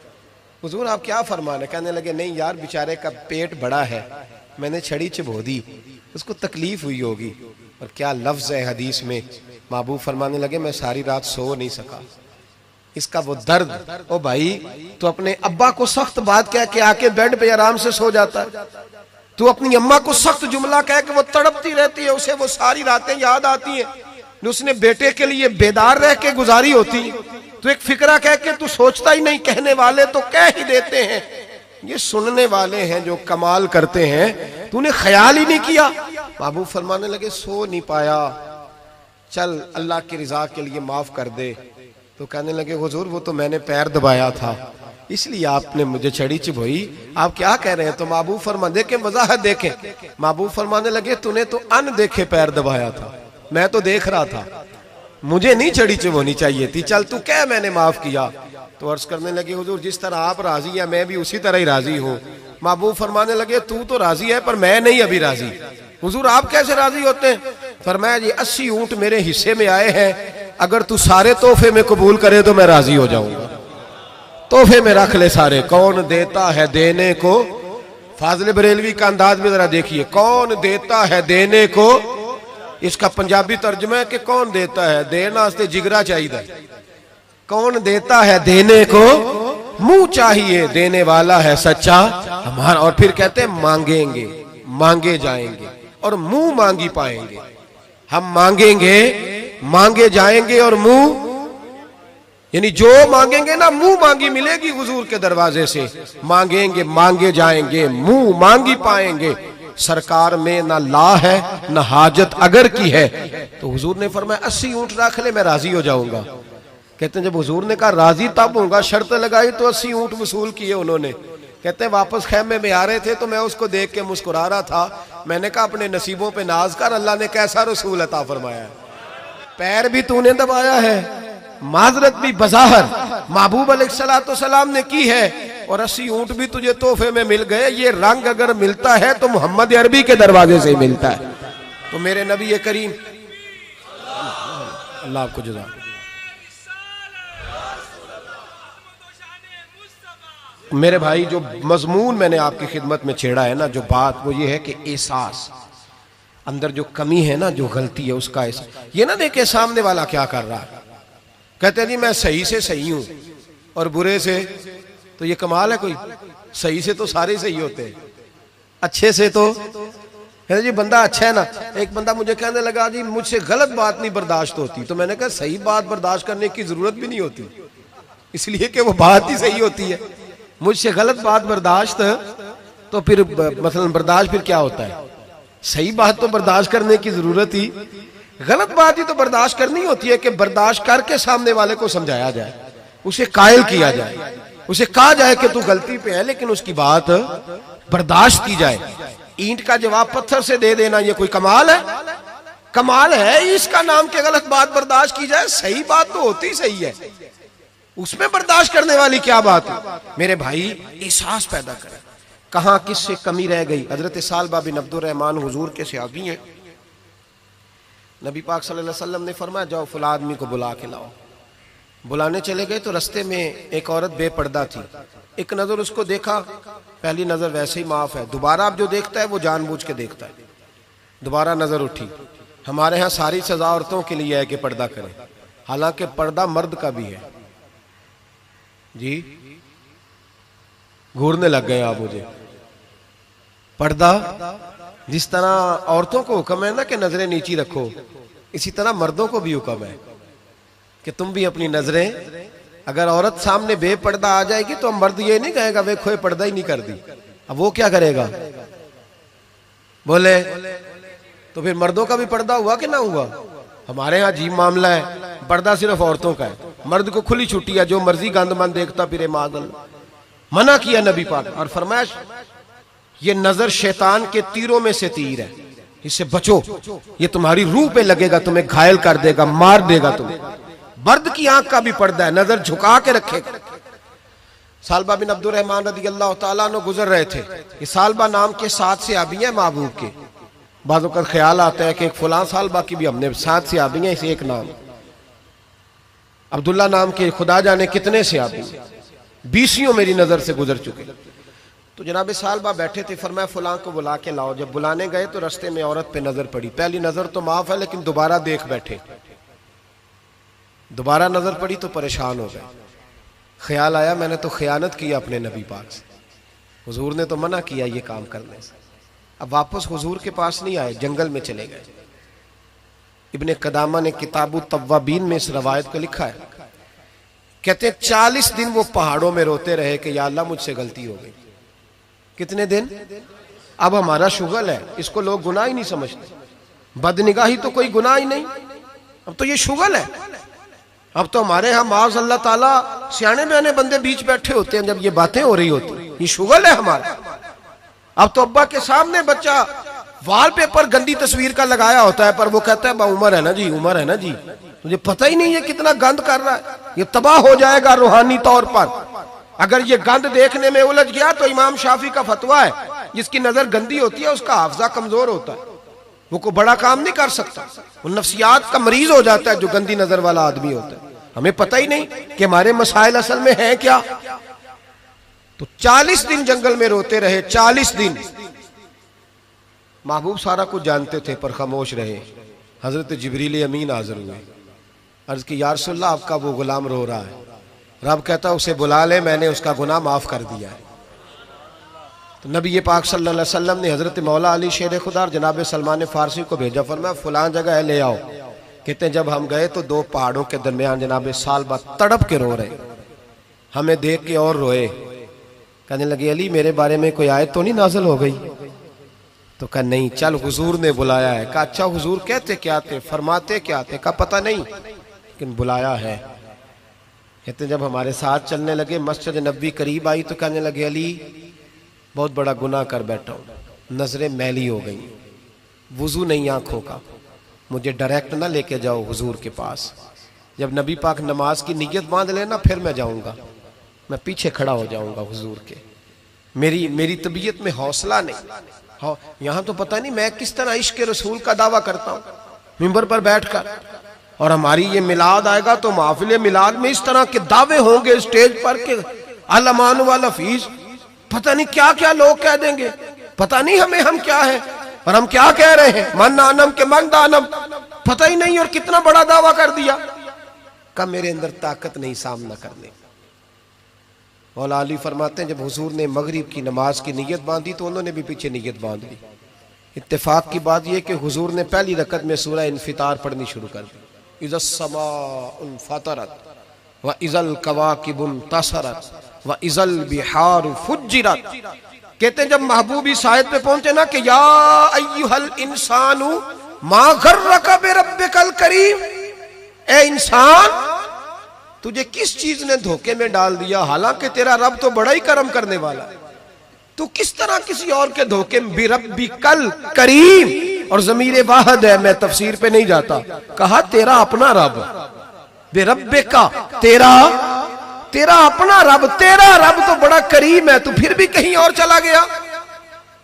हुजूर आप क्या फरमाने? कहने लगे नहीं यार, बेचारे का पेट बड़ा है, मैंने छड़ी चबो दी, उसको तकलीफ हुई होगी। और क्या लफ्ज है हदीस में, महबूब फरमाने लगे मैं सारी रात सो नहीं सका, इसका वो दर्द। ओ भाई तू अपने अब्बा को सख्त बात कह के आके बेड पे आराम से सो जाता है, तू अपनी अम्मा को सख्त जुमला कह के वो तड़पती रहती है, उसे वो सारी रातें याद आती हैं, उसने बेटे के लिए बेदार रह के गुजारी होती। तो एक फिक्रा कह के तू सोचता ही नहीं, कहने वाले तो कह ही देते हैं, ये सुनने वाले हैं जो कमाल करते हैं, तूने ख्याल ही नहीं किया। महबूब फरमाने लगे सो नहीं पाया, चल अल्लाह की रिजा के लिए माफ कर दे। तो कहने लगे हुजूर वो तो मैंने पैर दबाया था इसलिए आपने मुझे छड़ी चबोई, आप क्या कह रहे हैं? तो महबूब फरमा देखे वजाहत देखे, महबूब फरमाने लगे तूने तो अन देखे पैर दबाया था, मैं तो देख रहा था, मुझे नहीं छड़ी चबोनी चाहिए थी, चल तू क्या मैंने माफ किया। तो अर्ज करने लगे हुजूर जिस तरह आप राजी है मैं भी उसी तरह ही राजी हूँ। महबूब फरमाने लगे तू तो राजी है पर मैं नहीं अभी राजी। हुजूर आप कैसे राजी होते हैं? फरमाया जी 80 ऊंट मेरे हिस्से में आए हैं, अगर तू सारे तोहफे में कबूल करे तो मैं राजी हो जाऊंगा, तोहफे में रख ले सारे। कौन देता है देने को, फाजिल बरेलवी का अंदाज में जरा देखिए, कौन देता है देने को, इसका पंजाबी तर्जुमा है कि कौन देता है देना वास्ते जिगरा चाहिए, कौन देता है देने को मुंह चाहिए, देने वाला है सच्चा हमारा। और फिर कहते हैं मांगेंगे मांगे जाएंगे और मुंह मांगी पाएंगे। हम मांगेंगे मांगे जाएंगे और मुंह, यानी जो मांगेंगे ना मुंह मांगी मिलेगी हुजूर के दरवाजे से, मांगेंगे मांगे जाएंगे मुंह मांगी पाएंगे। सरकार में ना ला है ना हाजत अगर की है। तो हुजूर ने फरमाया 80 ऊंट रख ले मैं राजी हो जाऊंगा। कहते हैं जब हुजूर ने कहा राजी तब होगा, शर्त लगाई तो 80 ऊंट वसूल किए उन्होंने। कहते हैं वापस खैमे में आ रहे थे तो मैं उसको देख के मुस्कुरा रहा था, मैंने कहा अपने नसीबों पे नाज कर, अल्लाह ने कैसा रसूल अता फरमाया है, पैर भी तूने दबाया है, माजरत भी बज़ाहर महबूब अलैहिस्सलाम ने की है, और 80 ऊंट भी तुझे तोहफे में मिल गए। ये रंग अगर मिलता है तो मोहम्मद अरबी के दरवाजे से ही मिलता है। तो मेरे नबी करीम अल्लाह आपको जज़ा। मेरे भाई जो मजमून मैंने आपकी खिदमत में छेड़ा है ना, जो बात वो ये है कि एहसास, अंदर जो कमी है ना, जो गलती है उसका एहसास। ये ना देखे सामने वाला क्या कर रहा है, कहते नहीं मैं सही से सही हूं और बुरे से, तो ये कमाल है कोई? सही से तो सारे सही होते हैं, अच्छे से तो है जी बंदा अच्छा है ना। एक बंदा मुझे कहने लगा जी मुझसे गलत बात नहीं बर्दाश्त होती, तो मैंने कहा सही बात बर्दाश्त करने की जरूरत भी नहीं होती, इसलिए कि वो बात ही सही होती है। मुझसे गलत बात बर्दाश्त तो फिर मसलन बर्दाश्त फिर क्या होता है? सही बात तो बर्दाश्त करने की जरूरत ही, गलत बात ही तो बर्दाश्त करनी होती है कि बर्दाश्त करके सामने वाले को समझाया जाए, उसे कायल किया जाए, उसे कहा जाए कि तू गलती पे है लेकिन उसकी बात बर्दाश्त की जाए। ईंट का जवाब पत्थर से दे देना ये कोई कमाल है? कमाल है इसका नाम के गलत बात बर्दाश्त की जाए? सही बात तो होती सही है, उसमें बर्दाश्त करने वाली क्या बात है? मेरे भाई एहसास पैदा करें कहां किससे कमी रह गई। हजरत सालबा बिन अब्दुर्रहमान हुजूर के सहाबी हैं, नबी पाक सल्लल्लाहु अलैहि वसल्लम ने फरमाया जाओ फला आदमी को बुला के लाओ। बुलाने चले गए तो रास्ते में एक औरत बेपर्दा थी, एक नजर उसको देखा, पहली नजर वैसे ही माफ है, दोबारा अब जो देखता है वो जानबूझ के देखता है, दोबारा नजर उठी। हमारे यहाँ सारी सजा औरतों के लिए है कि पर्दा करें, हालांकि पर्दा मर्द का भी है जी। घूरने लग गए आप मुझे। पर्दा जिस तरह औरतों को हुक्म है ना कि नजरें नीची रखो, इसी तरह मर्दों को भी हुक्म है। कि तुम भी अपनी नजरें, अगर औरत सामने बेपर्दा आ जाएगी तो मर्द ये नहीं कहेगा वे खोए पर्दा ही नहीं कर दी, अब वो क्या करेगा? बोले तो फिर मर्दों का भी पर्दा हुआ कि ना हुआ? हमारे यहाँ अजीब मामला है, पर्दा सिर्फ औरतों का है, मर्द को खुली छुट्टी है, जो मर्जी गंदमंद देखता फिरे मादल। मना किया नबी पाक और फरमाया ये नजर शैतान के तीरों में से तीर है, इससे बचो, ये तुम्हारी रूह पे लगेगा, तुम्हें घायल कर देगा, मार देगा तुम्हें। मर्द की आंख का भी पर्दा है, नजर झुका के रखेगा। सालबा बिन अब्दुर्रहमान रज़ी अल्लाह तआला अन्हु गुजर रहे थे। ये सालबा नाम के 7 सहाबी हैं महबूब के। बाज़ों का ख्याल आता है कि एक फलां सालबा की भी हमने 7 सहाबी हैं, इसे एक नाम अब्दुल्ला नाम के खुदा जाने कितने सहाबी, 20 मेरी नजर से गुजर चुके। तो जनाब सालबा बैठे थे, फरमाया फलां को बुला के लाओ। जब बुलाने गए तो रास्ते में औरत पे नजर पड़ी, पहली नजर तो माफ है लेकिन दोबारा देख बैठे, दोबारा नजर पड़ी तो परेशान हो गए। ख्याल आया मैंने तो खयानत किया अपने नबी पाक से, हुजूर ने तो मना किया ये काम करने से। अब वापस हुजूर के पास नहीं आए, जंगल में चले गए। इब्ने कदामा ने किताबु तव्वाबीन में इस रवायत को लिखा है, कहते हैं 40 दिन वो पहाड़ों में रोते रहे कि या अल्लाह मुझसे गलती हो गई। कितने दिन? अब हमारा शुगल है, इसको लोग गुनाह ही नहीं समझते, बदनिगाही तो कोई गुनाह ही नहीं, अब तो ये शुगल है। अब तो हमारे यहाँ माज़ अल्लाह ताला सियाने बयाने बंदे बीच बैठे होते हैं, जब ये बातें हो रही होती, ये शुगल है हमारा। अब तो अब्बा के सामने बच्चा वॉलपेपर गंदी तस्वीर का लगाया होता है, पर वो कहता है उमर है ना जी, उमर है ना जी, मुझे पता ही नहीं है कितना गंद कर रहा है, ये तबाह हो जाएगा रूहानी तौर पर। अगर ये गंद देखने में उलझ गया तो इमाम शाफी का फतवा है, जिसकी नजर गंदी होती है उसका हाफजा कमजोर होता है, वो को बड़ा काम नहीं कर सकता, वो नफ्सियात का मरीज हो जाता है जो गंदी नजर वाला आदमी होता है। हमें पता ही नहीं कि हमारे मसाइल असल में हैं क्या। तो 40 दिन जंगल में रोते रहे, 40 दिन। महबूब सारा कुछ जानते थे पर खामोश रहे। हजरत जिब्रील अमीन हाजिर हुए, अर्ज की या रसूलल्लाह आपका वो गुलाम रो रहा है। रब कहता उसे बुला ले, मैंने उसका गुनाह माफ कर दिया है। तो नबी पाक सल्लल्लाहु अलैहि वसल्लम ने हजरत मौला अली शेर खुदा और जनाब सलमान फारसी को भेजा, फरमाया फलां जगह है ले आओ। कहते हैं जब हम गए तो 2 पहाड़ों के दरमियान जनाब सालबा तड़प के रो रहे, हमें देख के और रोए। कहने लगे अली मेरे बारे में कोई आयत तो नहीं नाज़िल हो गई? तो कहा नहीं, चल हुजूर ने बुलाया है। कहा अच्छा हुजूर कहते क्या थे, फरमाते क्या थे? कहा पता नहीं लेकिन बुलाया है। कहते जब हमारे साथ चलने लगे, मस्जिद नबवी करीब आई तो कहने लगे अली बहुत बड़ा गुनाह कर बैठा हूँ, नजरें मैली हो गई, वुजू नहीं आंखों का, मुझे डायरेक्ट ना लेके जाओ हुजूर के पास। जब नबी पाक नमाज की नीयत बांध लेना फिर मैं जाऊंगा, मैं पीछे खड़ा हो जाऊंगा हुजूर के, मेरी तबीयत में हौसला नहीं। यहाँ तो पता नहीं मैं किस तरह इश्क रसूल का दावा करता हूँ मिंबर पर बैठकर, और हमारी ये मिलाद आएगा तो महफिल मिलाद में इस तरह के दावे होंगे स्टेज पर के अलमान वाला फीस, पता नहीं क्या क्या लोग कह देंगे, पता नहीं हम क्या है और हम क्या कह रहे हैं, मन आनम के मन दानम, पता ही नहीं, और कितना बड़ा दावा कर दिया। कब मेरे अंदर ताकत नहीं सामना करने। मौला अली फरमाते हैं जब हुजूर ने मगरिब की नमाज की नीयत बांधी तो उन्होंने भी पीछे नीयत बांध ली। इत्तेफाक की बात यह कि हुजूर ने पहली रकत में सूरह इन्फितार पढ़नी शुरू कर दी, इज़स समाउन फतरत व इज़ल कवाकिबुन तसरत व इज़ल बिहार फुज्जिरत। कहते हैं जब महबूब इस आयत पे पहुंचे ना कि या अय्युहल इंसानु मा गर्रका बिरब्बिकल करीम, ए इंसान तुझे किस चीज ने धोखे में डाल दिया, हालांकि तेरा रब तो बड़ा ही करम करने वाला है, तू किस तरह किसी और के धोखे में। बिरब्बिकल करीम, और ज़मीर वाहिद है, मैं तफसीर पे नहीं जाता, कहा तेरा अपना रब, बिरब्बिका तेरा अपना रब, तेरा रब तो बड़ा करीम है, तू फिर भी कहीं और चला गया।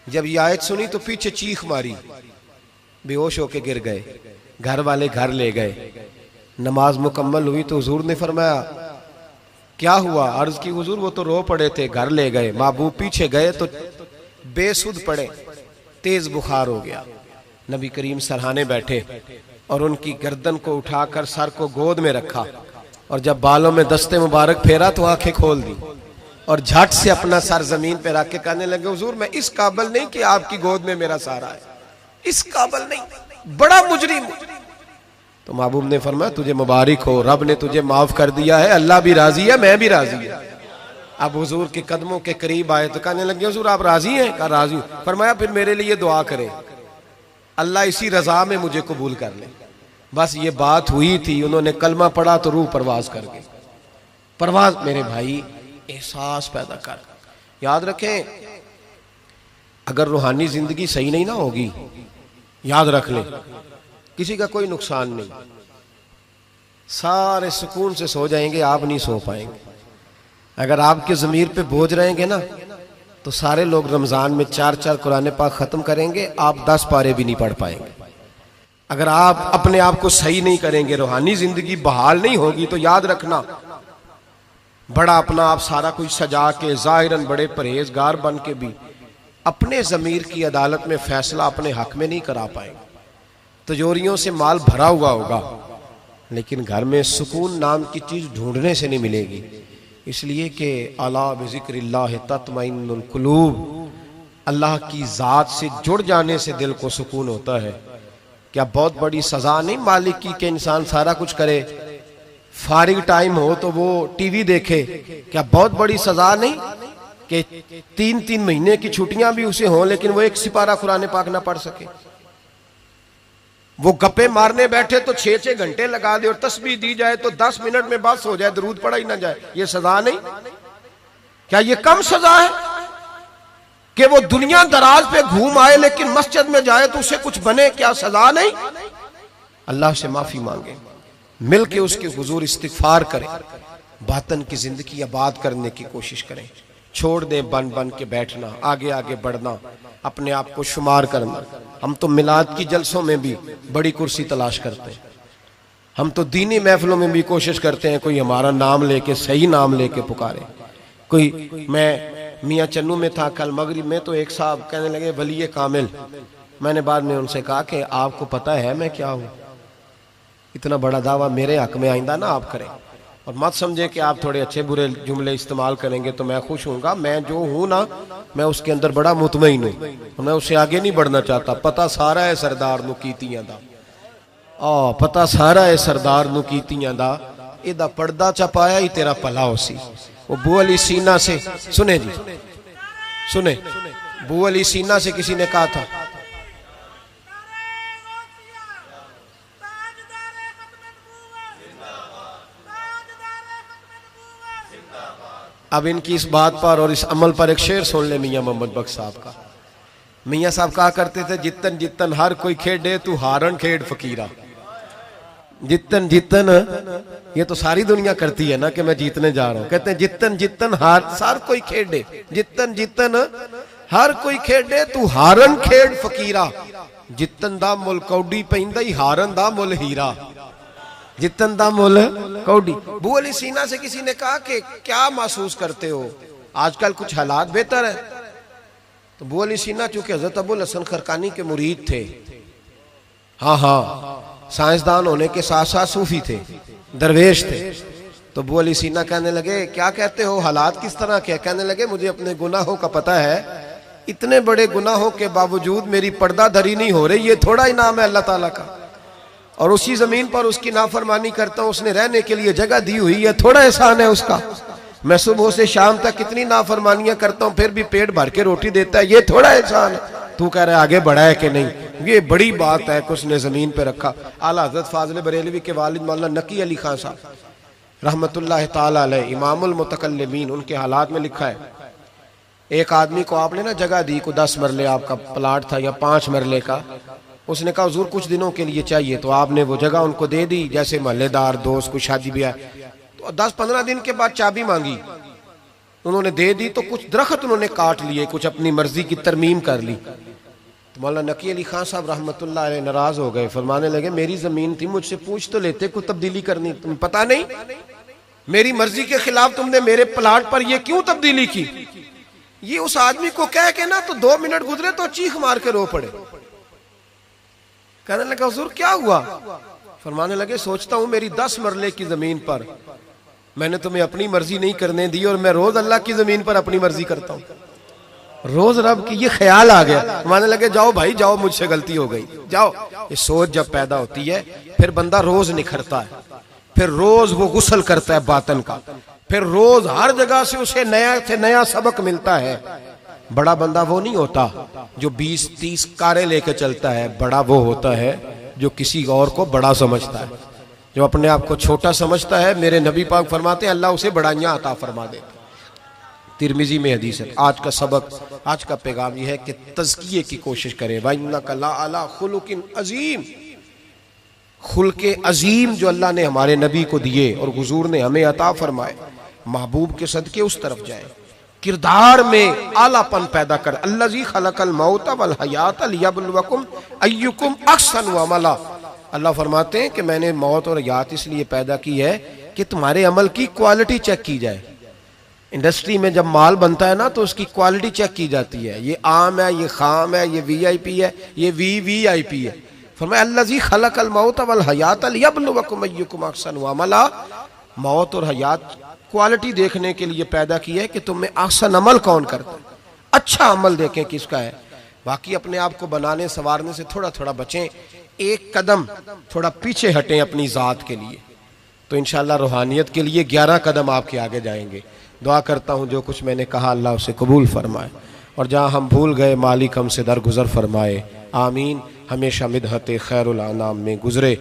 जब ये आयत सुनी तो पीछे चीख मारी, बेहोश होके गिर गए, घर वाले घर ले गए। नमाज मुकम्मल हुई तो हुजूर ने फरमाया क्या हुआ? अर्ज की हुजूर वो तो रो पड़े थे, घर ले गए। महबूब पीछे गए तो बेसुध पड़े, तेज बुखार हो गया। नबी करीम सरहाने बैठे और उनकी गर्दन को उठाकर सर को गोद में रखा, और जब बालों में दस्ते मुबारक फेरा तो आंखें खोल दी और झट से अपना सर जमीन पे रख के कहने लगे हुजूर मैं इस काबिल नहीं कि आपकी गोद में मेरा सहारा है, इस काबिल नहीं, बड़ा मुजरिम। तो तो महबूब ने फरमाया तुझे मुबारक हो, रब ने तुझे माफ कर दिया है, अल्लाह भी राजी है, मैं भी राजी है। अब हुजूर के कदमों के करीब आए तो कहने लगे हुजूर आप राजी हैं? कहा राजी हूं। फरमाया फिर मेरे लिए दुआ करें, अल्लाह इसी रजा में मुझे कबूल कर ले। बस ये बात हुई थी, उन्होंने कलमा पढ़ा तो रूह परवाज कर गई। परवाज मेरे भाई एहसास पैदा कर। याद रखें, अगर रूहानी जिंदगी सही नहीं ना होगी, याद रख ले, किसी का कोई नुकसान नहीं, सारे सुकून से सो जाएंगे, आप नहीं सो पाएंगे। अगर आपके ज़मीर पे बोझ रहेंगे ना, तो सारे लोग रमज़ान में 4-4 कुरान पाक ख़त्म करेंगे, आप 10 पारे भी नहीं पढ़ पाएंगे। अगर आप अपने आप को सही नहीं करेंगे, रूहानी ज़िंदगी बहाल नहीं होगी, तो याद रखना बड़ा अपना आप सारा कुछ सजा के ज़ाहिरन बड़े परहेजगार बन के भी अपने ज़मीर की अदालत में फ़ैसला अपने हक में नहीं करा पाएंगे। तिजोरियों से माल भरा हुआ होगा, लेकिन घर में सुकून नाम की चीज़ ढूंढने से नहीं मिलेगी। इसलिए कि अला बिज़िक्रिल्लाह तत्मइन्नुल कुलूब, अल्लाह की ज़ात से जुड़ जाने से दिल को सुकून होता है। क्या बहुत बड़ी सज़ा नहीं मालिक की कि इंसान सारा कुछ करे, फारिग टाइम हो तो वो टीवी देखे? क्या बहुत बड़ी सज़ा नहीं कि 3-3 महीने की छुट्टियां भी उसे हों, लेकिन वो एक सिपारा कुरान पाक ना पढ़ सके? वो गप्पे मारने बैठे तो 6-6 घंटे लगा दे, और तस्बीह दी जाए तो 10 मिनट में बस हो जाए, दरूद पढ़ा ही ना जाए। ये सजा नहीं? क्या ये कम सजा है कि वो दुनिया दराज पे घूम आए लेकिन मस्जिद में जाए तो उसे कुछ बने? क्या सजा नहीं? अल्लाह से माफी मांगे, मिल के उसके हुजूर इस्तिगफार करें, बातन की जिंदगी आबाद करने की कोशिश करें, छोड़ दें बन बन के बैठना, आगे आगे बढ़ना, अपने आप को शुमार करना। हम तो मिलाद की जलसों में भी बड़ी कुर्सी तलाश करते हैं, हम तो दीनी महफिलों में भी कोशिश करते हैं कोई हमारा नाम लेके, सही नाम लेके पुकारे। कोई, मैं मियाँ चन्नू में था कल मगरिब में, तो एक साहब कहने लगे वली कामिल। मैंने बाद में उनसे कहा कि आपको पता है मैं क्या हूँ? इतना बड़ा दावा मेरे हक में आइंदा ना आप करें, और मत समझे कि आप थोड़े अच्छे बुरे जुमले इस्तेमाल करेंगे तो मैं खुश हूँगा। मैं जो हूँ ना, मैं उसके अंदर बड़ा मुतमईन हूँ, मैं उससे आगे नहीं बढ़ना चाहता। पता सारा है सरदार नू कीतियां दा, पता सारा है सरदार नू कीतियां दा, इदा पर्दा चपाया ही तेरा भला हो सी। वो बू अली सीना से, सुने जी सुने, बू अली सीना से किसी ने कहा था, अब इनकी इस बात पर और इस अमल पर एक शेर सुन ले मियाँ मोहम्मद बख्श साहब का। मियाँ साहब कहा करते थे, जितन जितन हर कोई खेडे तू हारन खेड फकीरा। जितन जितन, ये तो सारी दुनिया करती है ना कि मैं जीतने जा रहा हूं। कहते हैं जितन जितन हर कोई खेडे, जितन जितन हर कोई खेडे तू हारन खेड फकीरा। जितन दा मुल कौडी पैंदा ही हारन दा मुल हीरा। जितन दा मुल कौडी। बू अली सीना से किसी ने कहा कि क्या महसूस करते हो, आजकल कुछ हालात बेहतर है? तो बू अली सीना चूंकि हजरत अबुल हसन खरकानी के मुरीद थे, हाँ साइंसदान होने के साथ साथ सूफी थे, दरवेश थे, तो बू अली सीना कहने लगे क्या कहते हो, हालात किस तरह के? कहने लगे मुझे अपने गुनाहों का पता है, इतने बड़े गुनाहों के बावजूद मेरी पर्दाधरी नहीं हो रही, ये थोड़ा इनाम है अल्लाह ताला का। और उसी जमीन पर उसकी नाफरमानी करता हूं, उसने रहने के लिए जगह दी हुई है, थोड़ा एहसान है उसका। मैं सुबह से शाम तक कितनी नाफरमानियां करता हूं, फिर भी पेट भर के रोटी देता है, ये थोड़ा एहसान है। तू कह रहा है आगे बढ़ा है कि नहीं, ये बड़ी बात है कि उसने जमीन पे रखा। आला हज़रत फाज़िल बरेलवी के वालिद मौलाना नकी अली खान साहब रहमतुल्लाह ताला अलैह, इमामुल मुतकल्लिमीन, उनके हालात में लिखा है, एक आदमी को आपने ना जगह दी, को 10 मरले आपका प्लाट था या 5 मरले का, उसने कहा हुजूर कुछ दिनों के लिए चाहिए, तो आपने वो जगह उनको दे दी, जैसे महल्लेदार दोस्त कोई शादी ब्याह। तो 10-15 दिन के बाद चाबी मांगी, उन्होंने दे दी, तो कुछ दरख्त उन्होंने काट लिए, कुछ अपनी मर्जी की तरमीम कर ली। तो मौलाना नकी अली खान साहब रहमतुल्लाह अलैह नाराज हो गए, फरमाने लगे मेरी जमीन थी, मुझसे पूछ तो लेते, कुछ तब्दीली करनी, तुम्हें पता नहीं मेरी मर्जी के खिलाफ तुमने मेरे प्लाट पर ये क्यों तब्दीली की? ये उस आदमी को कह के ना तो 2 मिनट गुजरे तो चीख मार के रो पड़े। कहने लगा हुजूर क्या हुआ? फरमाने लगे सोचता हूं मेरी 10 मरले की जमीन पर मैंने तुम्हें अपनी मर्जी नहीं करने दी, और मैं रोज अल्लाह की जमीन पर अपनी मर्जी करता हूं, रोज रब की। ये ख्याल आ गया, मानने लगे जाओ भाई जाओ, मुझसे गलती हो गई, जाओ। ये सोच जब पैदा होती है फिर बंदा रोज निखरता है, फिर रोज वो गुस्ल करता है बातन का, फिर रोज हर जगह से उसे नया से नया सबक मिलता है। बड़ा बंदा वो नहीं होता जो 20-30 कारें लेके चलता है, बड़ा वो होता है जो किसी और को बड़ा समझता है। जो अपने आप को छोटा समझता है, मेरे नबी पाक फरमाते हैं अल्लाह उसे बड़ाइयां अता फरमा देता। तिरमिजी में हदीस है। आज का सबक, आज का पैगाम यह है कि तज़किये की कोशिश करें। वइन्नका लअला खुलुकिन अज़ीम, खुल्के अजीम जो अल्लाह ने हमारे नबी को दिए और हुजूर ने हमें अता फरमाए, महबूब के सदके उस तरफ जाए। किरदार में आलापन पैदा कर। अल्लज़ी खलकल मौत वल हयात लियब्लुवकुम अय्युकुम अहसनु अमला। अल्लाह फरमाते हैं कि मैंने मौत और हयात इसलिए पैदा की है कि तुम्हारे अमल की क्वालिटी चेक की जाए। इंडस्ट्री में जब माल बनता है ना तो उसकी क्वालिटी चेक की जाती है। ये आम है, ये खाम है, ये वीआईपी है, ये वीवीआईपी है। फरमाया अल्लज़ी खलकल मौत वल हयात लियब्लुवकुम अय्युकुम अहसनु अमला। मौत और हयात क्वालिटी देखने के लिए पैदा की है कि तुम में ahsan अमल कौन करता है, अच्छा अमल देखें किसका है। बाकी अपने आप को बनाने संवारने से थोड़ा थोड़ा बचें, एक कदम थोड़ा पीछे हटें अपनी ज़ात के लिए, तो इंशाअल्लाह रूहानियत के लिए 11 कदम आपके आगे जाएंगे। दुआ करता हूँ जो कुछ मैंने कहा अल्लाह उसे कबूल फरमाए, और जहाँ हम भूल गए मालिक हमसे दरगुजर फरमाए। आमीन। हमेशा मिदहत खैरुल अनाम में गुजरे।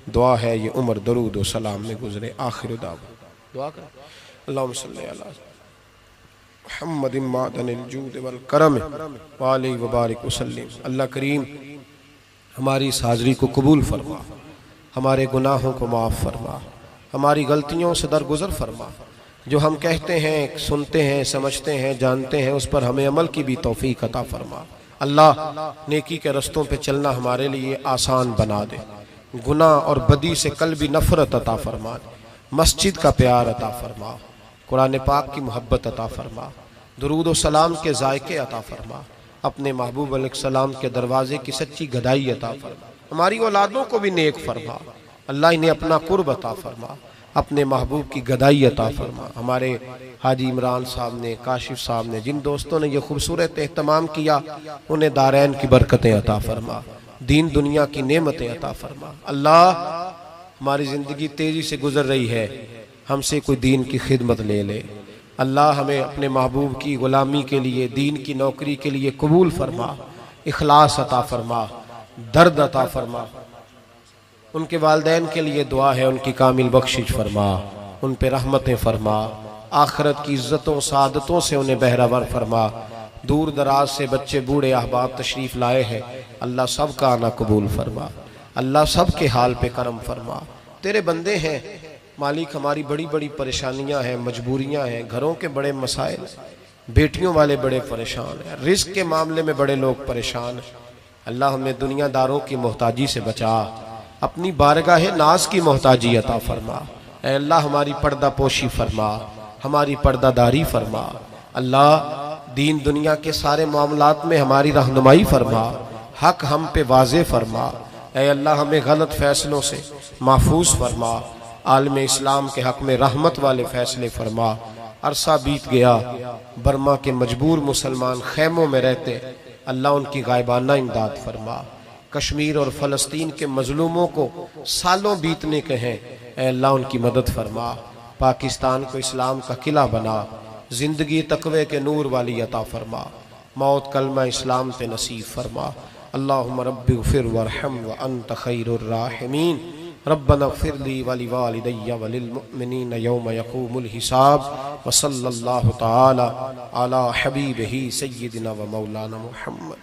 दुआ है ये उम्र दरूद व सलाम में गुजरे। आखिर दुआ कर अल्लाहुम्मा सल्ली अला मुहम्मदिन मादनिल जूद वल करम व अलैहि व बारिक वसल्लिम। अल्लाह करीम हमारी इस हाज़री को कबूल फरमा, हमारे गुनाहों को माफ़ फरमा, हमारी गलतियों से दरगुजर फरमा। जो हम कहते हैं, सुनते हैं, समझते हैं, जानते हैं, उस पर हमें अमल की भी तौफीक अता फरमा। अल्लाह नेकी के रस्तों पे चलना हमारे लिए आसान बना दे। गुनाह और बदी से कल्बी नफरत अता फरमा दे। मस्जिद का प्यार अता फरमा, कुरान पाक की मोहब्बत अता फरमा, दुरूद व सलाम के जायके अता फरमा, अपने महबूब अलैहिस्सलाम के दरवाजे की सच्ची गदाई अता फरमा। हमारी औलादों को भी नेक फरमा। अल्लाह इन्हें अपना कुर्ब अता फरमा, अपने महबूब की गदाई अता फरमा। हमारे हाजी इमरान साहब ने, काशिफ साहब ने, जिन दोस्तों ने यह खूबसूरत एहतमाम किया, उन्हें दारैन की बरकतें अता फरमा, दीन दुनिया की नेमतें अता फरमा। अल्लाह हमारी ज़िंदगी तेज़ी से गुजर रही है, हमसे कोई दीन की खिदमत ले ले। अल्लाह हमें अपने महबूब की ग़ुलामी के लिए, दीन की नौकरी के लिए कबूल फरमा, इखलास अता फरमा, दर्द अता फरमा। उनके वालिदैन के लिए दुआ है, उनकी कामिल बख्शिश फरमा, उन पे रहमतें फरमा, आखिरत की इज़्ज़तों सादतों से उन्हें बहरावर फरमा। दूर दराज से बच्चे बूढ़े अहबाब तशरीफ़ लाए हैं, अल्लाह सब का आना कबूल फरमा। अल्लाह सब के हाल पे करम फरमा। तेरे बंदे हैं मालिक, हमारी बड़ी बड़ी परेशानियां हैं, मजबूरियां हैं, घरों के बड़े मसाइल, बेटियों वाले बड़े परेशान हैं, रिस्क के मामले में बड़े लोग परेशान हैं। अल्लाह हमें दुनियादारों की मोहताजी से बचा, अपनी बारगाह नाज की मोहताजी अता फरमा। ऐ अल्लाह हमारी पर्दा पोशी फरमा, हमारी पर्दादारी फरमा। अल्लाह दीन दुनिया के सारे मामलात में हमारी रहनुमाई फरमा, हक हम पे वाज़े फरमा। ऐ अल्लाह हमें गलत फैसलों से महफूज फरमा, आलम इस्लाम के हक में रहमत वाले फैसले फरमा। अरसा बीत गया, बर्मा के मजबूर मुसलमान खैमों में रहते, अल्लाह उनकी गायबाना इमदाद फरमा। कश्मीर और फ़लस्तीन के मजलूमों को सालों बीतने के हैं, ऐ अल्लाह उनकी मदद फरमा। पाकिस्तान को इस्लाम का किला बना, ज़िंदगी तकवे के नूर वाली अता फरमा, मौत कलमा इस्लाम पे नसीब फरमा। अल्लाहुम्मा रब्बिग़फिर वरहम व अंत खैरुर राहिमीन। रब्बना इग़फिर ली व लिवालिदैया व लिलमुअ्मिनीन यौम यक़ूमुल हिसाब। व सल्लल्लाहु तआला अला हबीबिही सय्यिदिना व मौलाना मुहम्मद।